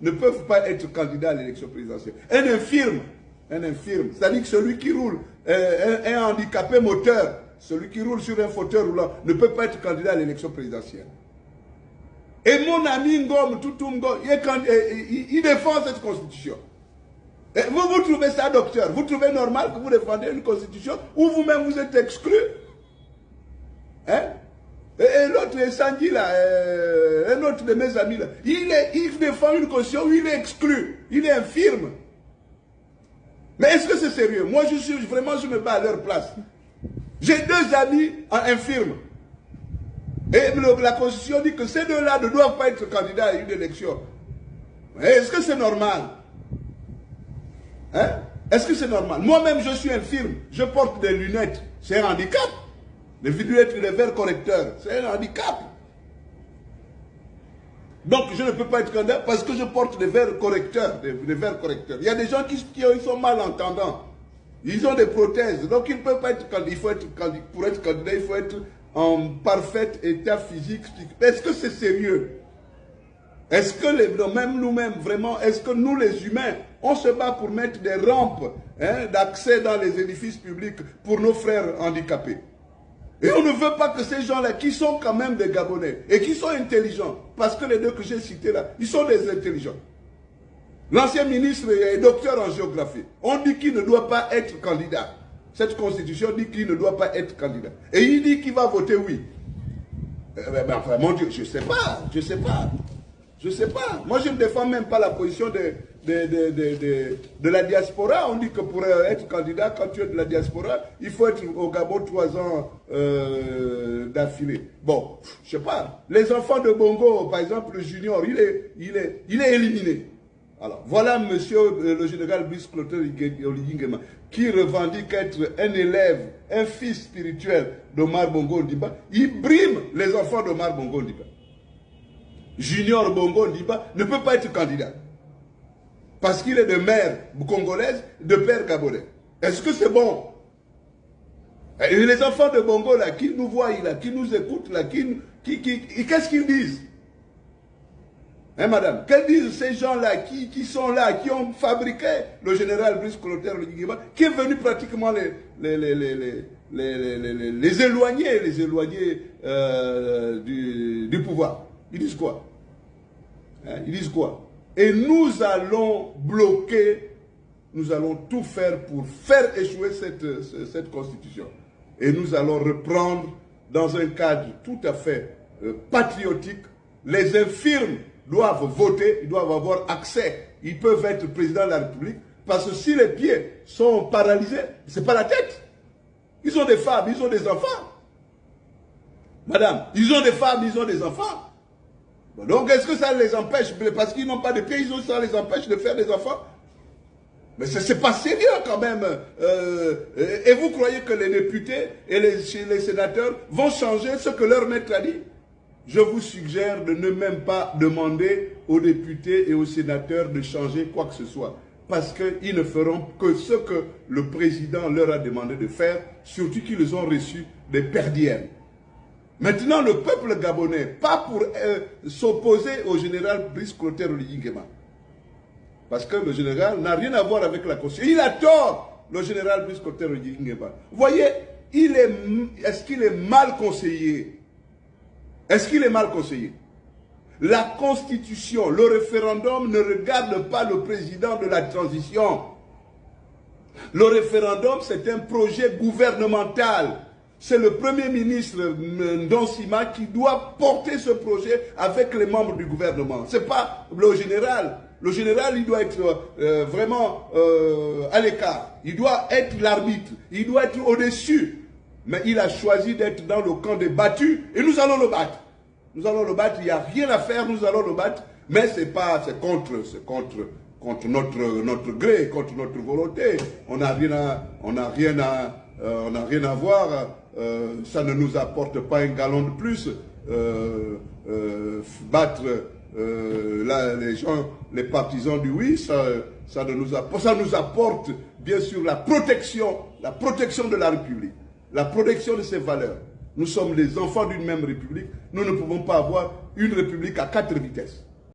ne peuvent pas être candidats à l'élection présidentielle. Un infirme, c'est-à-dire que celui qui roule, un handicapé moteur, celui qui roule sur un fauteuil roulant, ne peut pas être candidat à l'élection présidentielle. Et mon ami Ngom, Toutou Ngom, il défend cette constitution. Et vous trouvez ça, docteur? Vous trouvez normal que vous défendez une constitution où vous-même vous êtes exclu? Hein? Et l'autre Sandy là, un autre de mes amis là, il défend une constitution où il est exclu, il est infirme. Mais est-ce que c'est sérieux? Moi je me bats à leur place. J'ai 2 amis infirmes. Et la constitution dit que ces 2-là ne doivent pas être candidats à une élection. Est-ce que c'est normal? Hein? Est-ce que c'est normal? Moi-même je suis infirme, je porte des lunettes, c'est un handicap. Les lunettes, les verres correcteurs, c'est un handicap. Donc je ne peux pas être candidat parce que je porte des verres correcteurs, des verres correcteurs. Il y a des gens qui sont malentendants. Ils ont des prothèses, donc ils ne peuvent pas être candidats. Pour être candidat, il faut être en parfait état physique. Est-ce que c'est sérieux? Est-ce que même nous-mêmes, vraiment, est-ce que nous les humains, on se bat pour mettre des rampes d'accès dans les édifices publics pour nos frères handicapés? Et on ne veut pas que ces gens-là, qui sont quand même des Gabonais, et qui sont intelligents, parce que les 2 que j'ai cités là, ils sont des intelligents. L'ancien ministre est docteur en géographie. On dit qu'il ne doit pas être candidat. Cette constitution dit qu'il ne doit pas être candidat. Et il dit qu'il va voter oui. Enfin, mon Dieu, je ne sais pas, je ne sais pas. Je ne sais pas. Moi, je ne défends même pas la position de la diaspora. On dit que pour être candidat, quand tu es de la diaspora, il faut être au Gabon 3 ans d'affilée. Bon, je ne sais pas. Les enfants de Bongo, par exemple, le junior, il est éliminé. Alors, voilà monsieur le général Brice Clotaire Oligingema, qui revendique être un élève, un fils spirituel d'Omar Bongo Ondimba. Il brime les enfants d'Omar Bongo Ondimba. Junior Bongo Ondimba ne peut pas être candidat. Parce qu'il est de mère congolaise, de père gabonais. Est-ce que c'est bon? Et les enfants de Bongo là, qui nous voient là, qui nous écoutent là, qu'est-ce qu'ils disent? Hein, madame? Qu'elles disent ces gens-là qui sont là, qui ont fabriqué le général Brice Clotaire Oligingema, qui est venu pratiquement les éloigner, du pouvoir? Ils disent quoi? Hein? Ils disent quoi? Et nous allons bloquer, nous allons tout faire pour faire échouer cette constitution. Et nous allons reprendre dans un cadre tout à fait patriotique. Les infirmes doivent voter, ils doivent avoir accès. Ils peuvent être président de la République. Parce que si les pieds sont paralysés, ce n'est pas la tête. Ils ont des femmes, ils ont des enfants. Madame, ils ont des femmes, ils ont des enfants. Donc, est-ce que ça les empêche, parce qu'ils n'ont pas de pieds, ça les empêche de faire des enfants? Mais ce n'est pas sérieux quand même. Et vous croyez que les députés et les sénateurs vont changer ce que leur maître a dit? Je vous suggère de ne même pas demander aux députés et aux sénateurs de changer quoi que ce soit. Parce qu'ils ne feront que ce que le président leur a demandé de faire, surtout qu'ils ont reçu des perdièmes. Maintenant, le peuple gabonais, pas pour s'opposer au général Brice Clotaire Oligingema. Parce que le général n'a rien à voir avec la Constitution. Il a tort, le général Brice Clotaire Oligingema. Vous voyez, est-ce qu'il est mal conseillé? Est-ce qu'il est mal conseillé? La Constitution, le référendum ne regarde pas le président de la transition. Le référendum, c'est un projet gouvernemental. C'est le Premier ministre Ndonsima qui doit porter ce projet avec les membres du gouvernement. Ce n'est pas le général. Le général, il doit être vraiment à l'écart. Il doit être l'arbitre. Il doit être au-dessus. Mais il a choisi d'être dans le camp des battus et nous allons le battre. Nous allons le battre, il n'y a rien à faire, nous allons le battre. Mais c'est contre notre gré, contre notre volonté. On n'a rien à voir. Ça ne nous apporte pas un galon de plus. Battre les partisans du oui, ça nous apporte bien sûr la protection de la République, la protection de ses valeurs. Nous sommes les enfants d'une même République. Nous ne pouvons pas avoir une République à 4 vitesses.